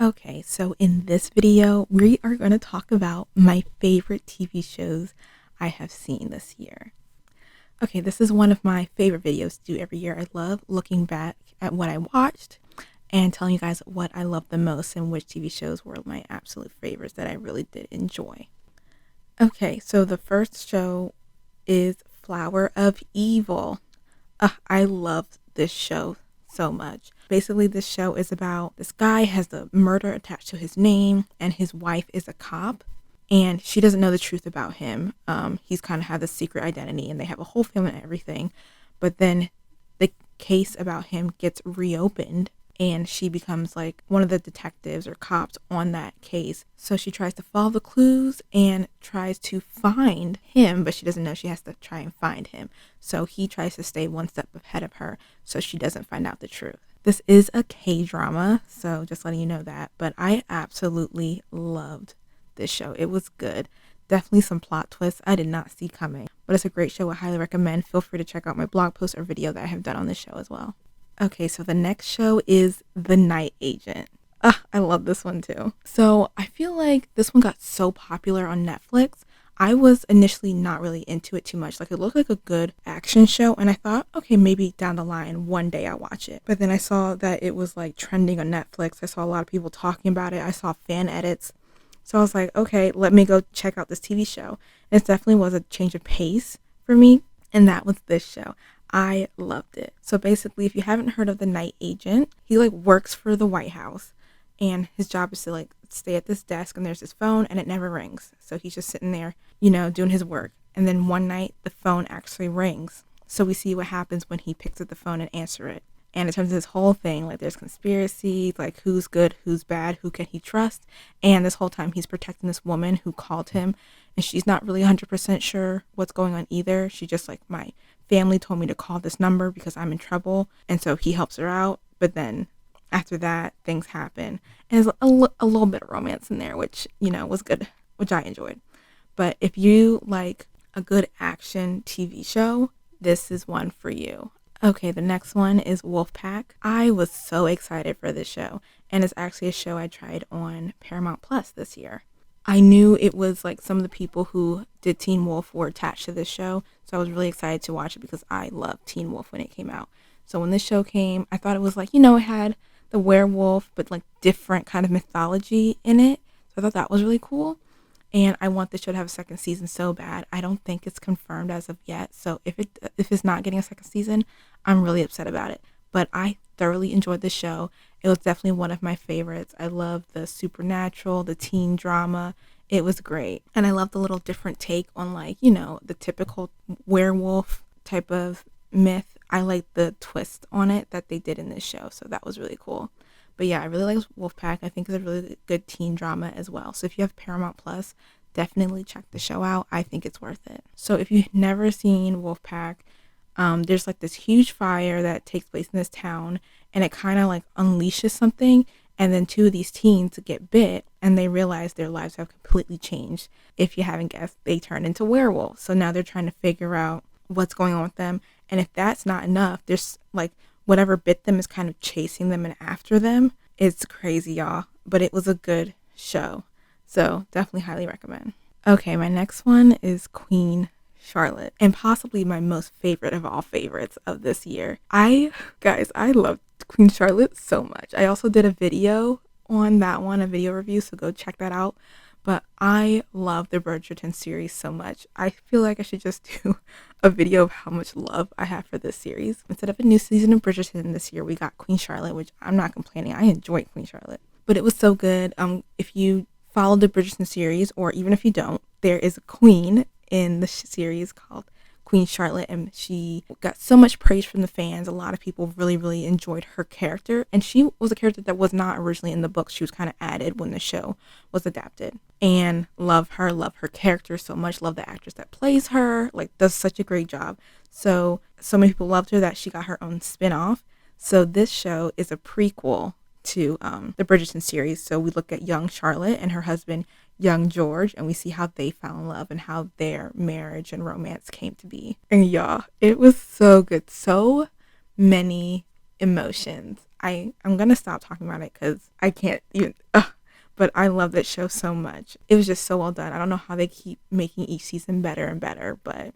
Okay, so in this video, we are going to talk about my favorite TV shows I have seen this year. Okay, this is one of my favorite videos to do every year. I love looking back at what I watched and telling you guys what I love the most and which TV shows were my absolute favorites that I really did enjoy. Okay, so the first show is Flower of Evil. I love this show so much. Basically, this show is about this guy has the murder attached to his name, and his wife is a cop, and she doesn't know the truth about him. He's kind of had this secret identity, and they have a whole family and everything. But then the case about him gets reopened, and she becomes like one of the detectives or cops on that case. So she tries to follow the clues and tries to find him, but she doesn't know she has to try and find him. So he tries to stay one step ahead of her so she doesn't find out the truth. This is a K-drama, so just letting you know that, but I absolutely loved this show. It was good. Definitely some plot twists I did not see coming, but it's a great show. I highly recommend. Feel free to check out my blog post or video that I have done on this show as well. Okay, so the next show is The Night Agent. I love this one too. So I feel like this one got so popular on Netflix. I was initially not really into it too much. Like, it looked like a good action show, and I thought, okay, maybe down the line one day I'll watch it. But then I saw that it was like trending on Netflix. I saw a lot of people talking about it. I saw fan edits. So I was like, okay, let me go check out this TV show. And it definitely was a change of pace for me, and that was this show. I loved it. So basically, if you haven't heard of The Night Agent, he like works for the White House, and his job is to like stay at this desk, and there's his phone and it never rings. So he's just sitting there, doing his work. And then one night the phone actually rings. So we see what happens when he picks up the phone and answers it. And it turns into this whole thing, like there's conspiracy, like who's good, who's bad, who can he trust. And this whole time he's protecting this woman who called him, and she's not really 100% sure what's going on either. She just like, my family told me to call this number because I'm in trouble. And so he helps her out. But then after that, things happen. And there's a little bit of romance in there, which, was good, which I enjoyed. But if you like a good action TV show, this is one for you. Okay, the next one is Wolfpack. I was so excited for this show, and it's actually a show I tried on Paramount Plus this year. I knew it was like some of the people who did Teen Wolf were attached to this show, so I was really excited to watch it because I loved Teen Wolf when it came out. So when this show came, I thought it was like, it had the werewolf, but like different kind of mythology in it. So I thought that was really cool. And I want this show to have a second season so bad. I don't think it's confirmed as of yet. So if it's not getting a second season, I'm really upset about it. But I thoroughly enjoyed the show. It was definitely one of my favorites. I love the supernatural, the teen drama. It was great. And I love the little different take on like, the typical werewolf type of myth. I like the twist on it that they did in this show. So that was really cool. But yeah, I really like Wolfpack. I think it's a really good teen drama as well. So if you have Paramount Plus, definitely check the show out. I think it's worth it. So if you've never seen Wolfpack, there's like this huge fire that takes place in this town, and it kind of like unleashes something. And then two of these teens get bit, and they realize their lives have completely changed. If you haven't guessed, they turn into werewolves. So now they're trying to figure out what's going on with them. And if that's not enough, there's like whatever bit them is kind of chasing them and after them. It's crazy, y'all. But it was a good show. So definitely highly recommend. Okay, my next one is Queen Charlotte, and possibly my most favorite of all favorites of this year. I love Queen Charlotte so much. I also did a video on that one, a video review, so go check that out. But I love the Bridgerton series so much. I feel like I should just do a video of how much love I have for this series. Instead of a new season of Bridgerton this year, we got Queen Charlotte, which I'm not complaining. I enjoyed Queen Charlotte. But it was so good. If you follow the Bridgerton series, or even if you don't, there is a queen in the series called Queen Charlotte, and she got so much praise from the fans. A lot of people really, really enjoyed her character, and she was a character that was not originally in the books. She was kind of added when the show was adapted. And love her character so much, love the actress that plays her, like does such a great job. So many people loved her that she got her own spin-off. So this show is a prequel to the Bridgerton series. So we look at young Charlotte and her husband, young George, and we see how they fell in love and how their marriage and romance came to be. And y'all, it was so good. So many emotions. I'm gonna stop talking about it because I can't even. But I love that show so much. It was just so well done. I don't know how they keep making each season better and better, but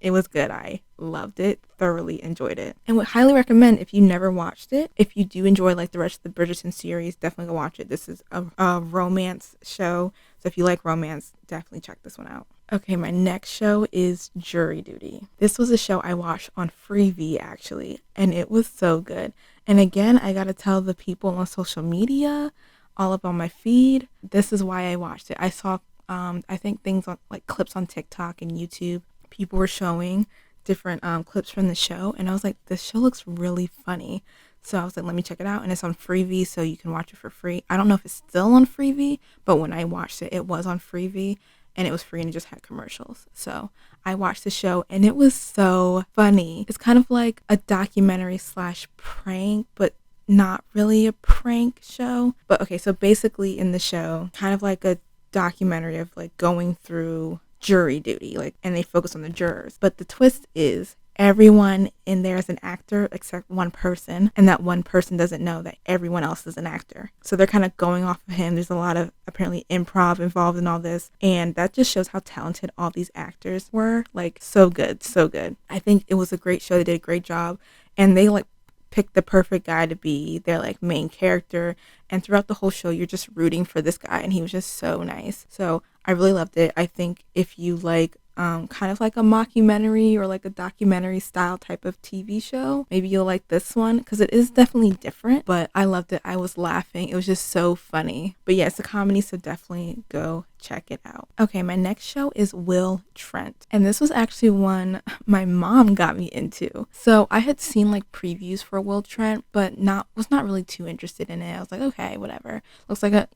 it was good. I loved it, thoroughly enjoyed it, and would highly recommend if you never watched it. If you do enjoy like the rest of the Bridgerton series, definitely go watch it. This is a romance show, so if you like romance, definitely check this one out. Okay, my next show is Jury Duty. This was a show I watched on Freevee actually, and it was so good. And again, I gotta tell the people on social media, all up on my feed, this is why I watched it. I saw, I think things on like clips on TikTok and YouTube. People were showing different clips from the show, and I was like, this show looks really funny. So I was like, let me check it out, and it's on Freevee, so you can watch it for free. I don't know if it's still on Freevee, but when I watched it, it was on Freevee, and it was free, and it just had commercials. So I watched the show, and it was so funny. It's kind of like a documentary slash prank, but not really a prank show. But okay, so basically in the show, kind of like a documentary of like going through jury duty, like, and they focus on the jurors. But the twist is everyone in there is an actor except one person, and that one person doesn't know that everyone else is an actor. So they're kind of going off of him. There's a lot of apparently improv involved in all this, and that just shows how talented all these actors were. Like, so good, so good. I think it was a great show. They did a great job, and they like picked the perfect guy to be their like main character, and throughout the whole show you're just rooting for this guy, and he was just so nice. So I really loved it. I think if you like kind of like a mockumentary or like a documentary style type of TV show, maybe you'll like this one because it is definitely different, but I loved it. I was laughing. It was just so funny. But yeah, it's a comedy, so definitely go check it out. Okay, my next show is Will Trent, and this was actually one my mom got me into. So I had seen like previews for Will Trent, but was not really too interested in it. I was like, okay, whatever. Looks like an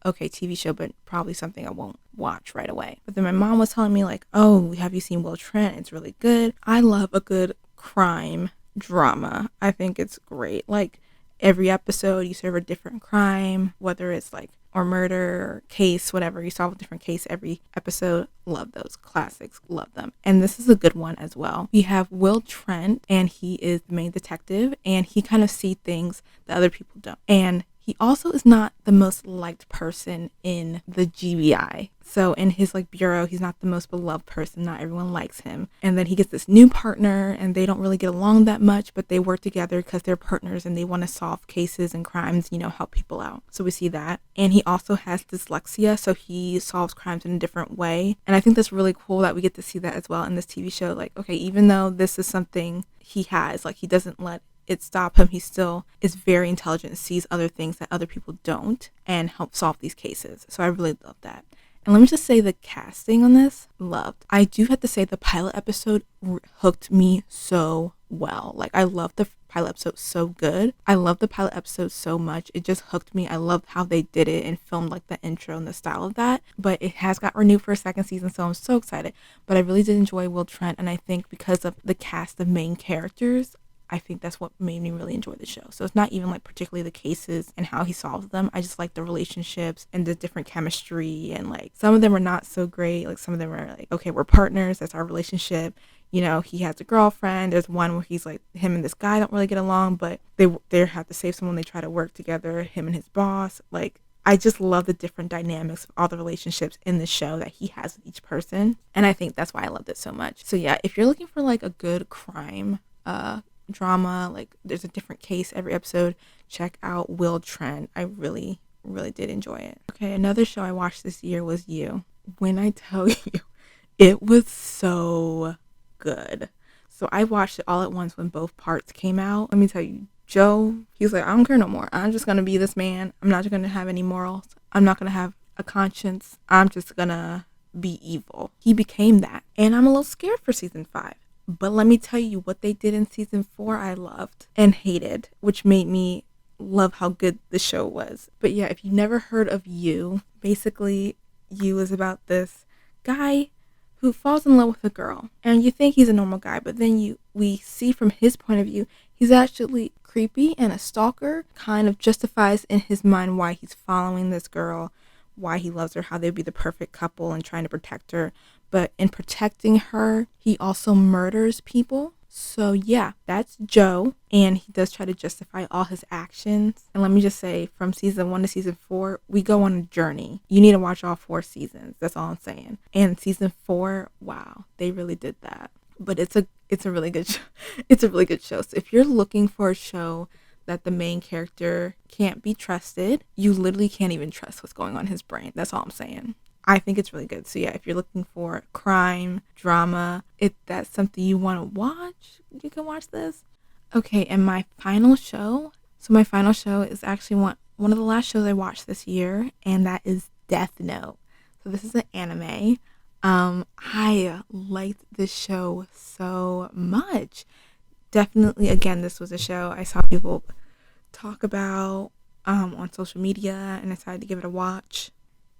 okay TV show, but probably something I won't watch right away. But then my mom was telling me like, oh, have you seen Will Trent? It's really good. I love a good crime drama. I think it's great. Like every episode you serve a different crime, whether it's like or murder or case, whatever. You solve a different case every episode. Love those classics. Love them. And this is a good one as well. We have Will Trent, and he is the main detective, and he kind of sees things that other people don't. And he also is not the most liked person in the GBI. So in his like bureau, he's not the most beloved person. Not everyone likes him. And then he gets this new partner, and they don't really get along that much, but they work together because they're partners and they want to solve cases and crimes, help people out. So we see that. And he also has dyslexia, so he solves crimes in a different way. And I think that's really cool that we get to see that as well in this TV show. Like, okay, even though this is something he has, like he doesn't let it stop him. He still is very intelligent and sees other things that other people don't and help solve these cases. So I really love that. And let me just say the casting on this, loved. I do have to say the pilot episode hooked me so well. Like I love the pilot episode so good. I love the pilot episode so much. It just hooked me. I loved how they did it and filmed like the intro and the style of that. But it has got renewed for a second season, so I'm so excited. But I really did enjoy Will Trent, and I think because of the cast of main characters, I think that's what made me really enjoy the show. So it's not even like particularly the cases and how he solves them. I just like the relationships and the different chemistry, and like some of them are not so great. Like some of them are like, okay, we're partners. That's our relationship. He has a girlfriend. There's one where he's like, him and this guy don't really get along, but they have to save someone. They try to work together, him and his boss. Like, I just love the different dynamics of all the relationships in the show that he has with each person. And I think that's why I loved it so much. So yeah, if you're looking for like a good crime, drama, like there's a different case every episode, check out Will Trent. I really did enjoy it. Okay, another show I watched this year was You. When I tell you, it was so good. So I watched it all at once when both parts came out. Let me tell you, Joe, he's like, I don't care no more. I'm just gonna be this man. I'm not gonna have any morals. I'm not gonna have a conscience. I'm just gonna be evil. He became that, and I'm a little scared for season 5. But let me tell you, what they did in season 4, I loved and hated, which made me love how good the show was. But yeah, if you've never heard of You, basically You is about this guy who falls in love with a girl. And you think he's a normal guy, but then we see from his point of view, he's actually creepy and a stalker. Kind of justifies in his mind why he's following this girl, why he loves her, how they'd be the perfect couple and trying to protect her. But in protecting her, he also murders people. So yeah, that's Joe, and he does try to justify all his actions. And let me just say, from season 1 to season 4, we go on a journey. You need to watch all 4 seasons. That's all I'm saying. And season 4, wow, they really did that. But it's a really good show. It's a really good show. So if you're looking for a show that the main character can't be trusted, you literally can't even trust what's going on in his brain. That's all I'm saying. I think it's really good. So yeah, if you're looking for crime, drama, if that's something you want to watch, you can watch this. Okay, and my final show. So my final show is actually one of the last shows I watched this year, and that is Death Note. So this is an anime. I liked this show so much. Definitely, again, this was a show I saw people talk about on social media, and I decided to give it a watch,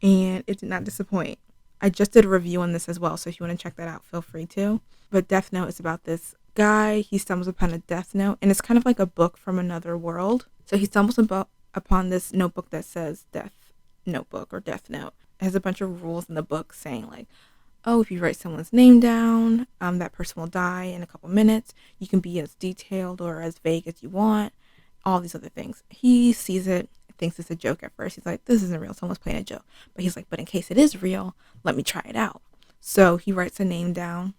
and it did not disappoint. I just did a review on this as well, so if you want to check that out, feel free to. But Death Note is about this guy. He stumbles upon a death note, and it's kind of like a book from another world. So he stumbles upon this notebook that says Death Notebook or Death Note. It has a bunch of rules in the book saying like, oh, if you write someone's name down, that person will die in a couple minutes. You can be as detailed or as vague as you want. All these other things. He sees it, thinks it's a joke at first. He's like, this isn't real. Someone's playing a joke. But he's like, but in case it is real, let me try it out. So he writes a name down,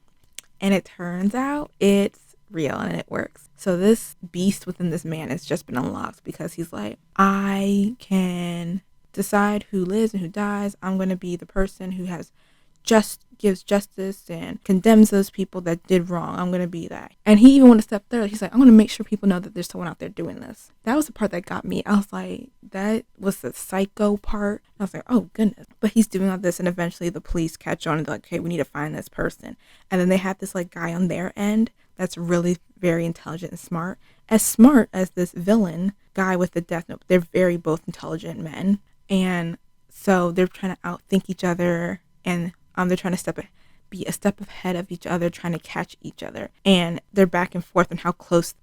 and it turns out it's real and it works. So this beast within this man has just been unlocked because he's like, I can decide who lives and who dies. I'm going to be the person who gives justice and condemns those people that did wrong. I'm going to be that. And he even went a step further. He's like, I'm going to make sure people know that there's someone out there doing this. That was the part that got me. I was like, that was the psycho part. I was like, oh goodness. But he's doing all this, and eventually the police catch on and they're like, okay, we need to find this person. And then they have this like guy on their end that's really very intelligent and smart as this villain guy with the death note. They're very both intelligent men, and so they're trying to outthink each other, and they're trying to be a step ahead of each other, trying to catch each other. And they're back and forth on how close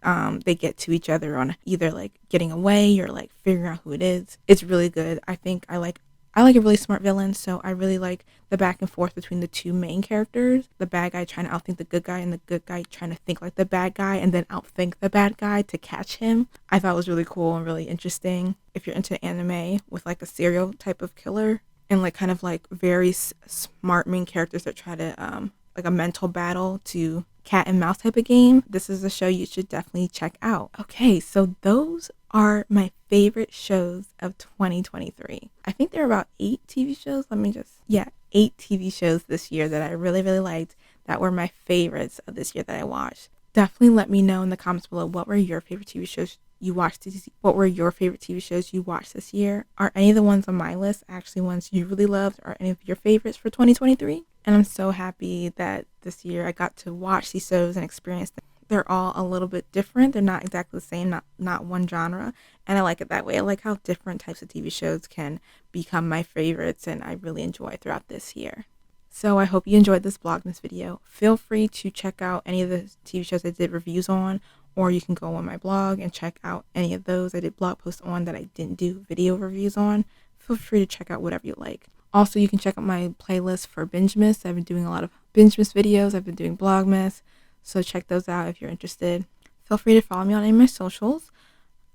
they get to each other on either like getting away or like figuring out who it is. It's really good. I think I like a really smart villain, so I really like the back and forth between the two main characters. The bad guy trying to outthink the good guy, and the good guy trying to think like the bad guy and then outthink the bad guy to catch him. I thought it was really cool and really interesting. If you're into anime with like a serial type of killer, and like kind of like very smart main characters that try to like a mental battle to cat and mouse type of game, this is a show you should definitely check out. Okay, so those are my favorite shows of 2023. I think there are about 8 TV shows. 8 TV shows this year that I really, really liked that were my favorites of this year that I watched. Definitely let me know in the comments below, what were your favorite TV shows you watched what were your favorite TV shows you watched this year? Are any of the ones on my list actually ones you really loved, or any of your favorites for 2023? And I'm so happy that this year I got to watch these shows and experience them. They're all a little bit different. They're not exactly the same, not one genre. And I like it that way. I like how different types of TV shows can become my favorites, and I really enjoy throughout this year. So I hope you enjoyed this Vlogmas video. Feel free to check out any of the TV shows I did reviews on, or you can go on my blog and check out any of those I did blog posts on that I didn't do video reviews on. Feel free to check out whatever you like. Also, you can check out my playlist for Bingemas. I've been doing a lot of Bingemas videos. I've been doing Vlogmas. So check those out if you're interested. Feel free to follow me on any of my socials.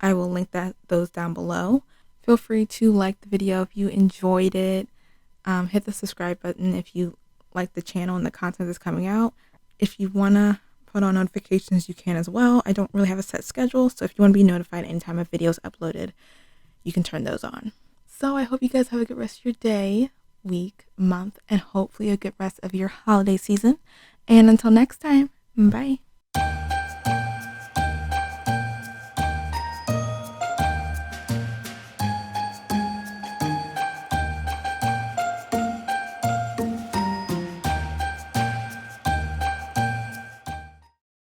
I will link those down below. Feel free to like the video if you enjoyed it. Hit the subscribe button if you like the channel and the content that's coming out. If you want to put on notifications, you can as well. I don't really have a set schedule, so if you want to be notified anytime a video is uploaded, you can turn those on. So I hope you guys have a good rest of your day, week, month, and hopefully a good rest of your holiday season. And until next time, bye.